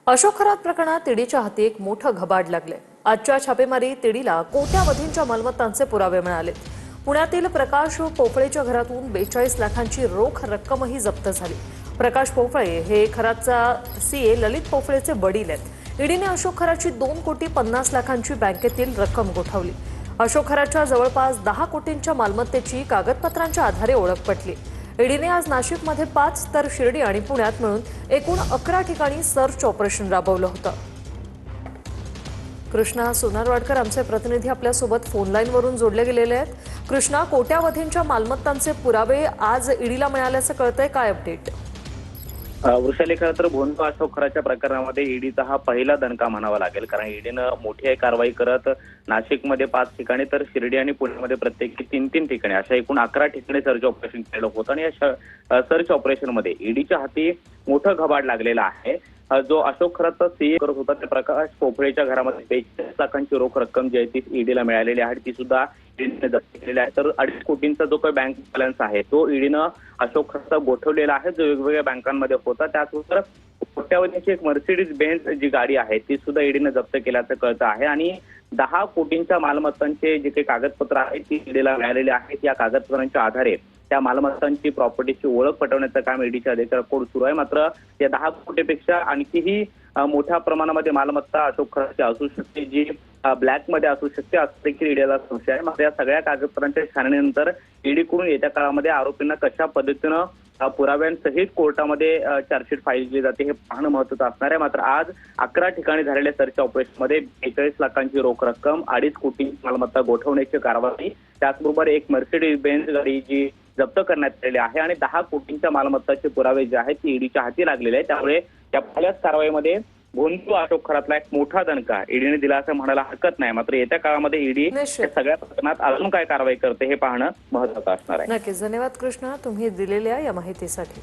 अशोक खरात प्रकरणात ईडीच्या हाती एक मोठं घबाड लागले। आजच्या छापेमारीत ईडीला कोट्यावधींच्या मालमत्तांचे पुरावे मिळाले। पुण्यातील प्रकाश पोफळेच्या घरातून 42 लाखांची रोख रक्कमही जप्त झाली। प्रकाश पोफळे हे खरातचा सीए ललित पोफळेचे वडील आहेत। ईडीने अशोक खरातची 2,50,00,000ची बँकेतील रक्कम गोठवली। अशोक खरातच्या जवळपास 10 कोटींच्या मालमत्तेची कागदपत्रांच्या आधारे ओळख पटली। ईडीने आज नाशिकमध्ये 5 तर शिर्डी आणि पुण्यात मिळून एकूण 11 ठिकाणी सर्च ऑपरेशन राबवलं होतं। कृष्णा सोनारवाडकर आमचे प्रतिनिधी आपल्यासोबत फोन लाईनवरून जोडले गेलेले आहेत। कृष्णा, कोट्यावधींच्या मालमत्तांचे पुरावे आज ईडीला मिळाल्याचं कळतंय, काय अपडेट? वृषाली, खरं तर भोंदू अशोक खराच्या प्रकरणामध्ये ईडीचा हा पहिला दणका म्हणावा लागेल, कारण ईडीनं मोठी कारवाई करत नाशिकमध्ये 5 ठिकाणी तर शिर्डी आणि पुण्यामध्ये प्रत्येकी 3-3 ठिकाणी अशा एकूण 11 ठिकाणी सर्च ऑपरेशन केलं होतं। आणि या सर्च ऑपरेशनमध्ये ईडीच्या हाती मोठं घबाड लागलेलं आहे। जो अशोक खरातचा सीए करत होता त्या प्रकाश पोफळेच्या घरामध्ये 42 लाखांची रोख रक्कम जी आहे ती ईडीला मिळालेली आहे, ती सुद्धा ईडीने जप्त केलेली आहे। तर 2.5 कोटींचा जो काही बँक बॅलन्स आहे तो ईडीनं अशोक खरातचा गोठवलेला आहे, जो वेगवेगळ्या बँकांमध्ये होता। त्याचबरोबर कोट्यावधीची एक मर्सिडीज बेन्झ जी गाडी आहे ती सुद्धा ईडीने जप्त केल्याचं कळतं आहे। आणि 10 कोटींच्या मालमत्तांचे जे काही कागदपत्र आहेत ती ईडीला मिळालेली आहेत। या कागदपत्रांच्या आधारे त्या मालमत्तांची प्रॉपर्टीची ओळख पटवण्याचं काम ईडीच्या अधिकाऱ्यांकडून सुरू आहे। मात्र या 10 कोटीपेक्षा आणखीही मोठ्या प्रमाणामध्ये मालमत्ता अशोक खरातची असू शकते, जी ब्लॅकमध्ये असू शकते असं देखील ईडीला संशय आहे। मात्र या सगळ्या कागदपत्रांच्या छाननीनंतर ईडीकडून येत्या काळामध्ये आरोपींना कशा पद्धतीनं पुराव्यांसहित कोर्टामध्ये चार्जशीट फाईल केली जाते हे पाहणं महत्त्वाचं असणार आहे। मात्र आज 11 ठिकाणी झालेल्या सर्च ऑपरेशनमध्ये 42 लाखांची रोख रक्कम, 2.5 कोटी मालमत्ता गोठवण्याची कारवाई, त्याचबरोबर एक मर्सिडीज बेन्झ गाडी जी जप्त करण्यात आलेली आहे आणि 10 कोटींच्या मालमत्ताचे पुरावे जे आहेत ते ईडीच्या हाती लागलेले आहेत। त्यामुळे या पहिल्याच कारवाईमध्ये भोंदू अशोक खरातला एक मोठा दणका ईडीने दिला असं म्हणायला हरकत नाही। मात्र येत्या काळामध्ये ईडी या सगळ्या प्रकरणात अजून काय कारवाई करते हे पाहणं महत्त्वाचं असणार आहे। नक्कीच, धन्यवाद कृष्णा तुम्ही दिलेल्या या माहितीसाठी।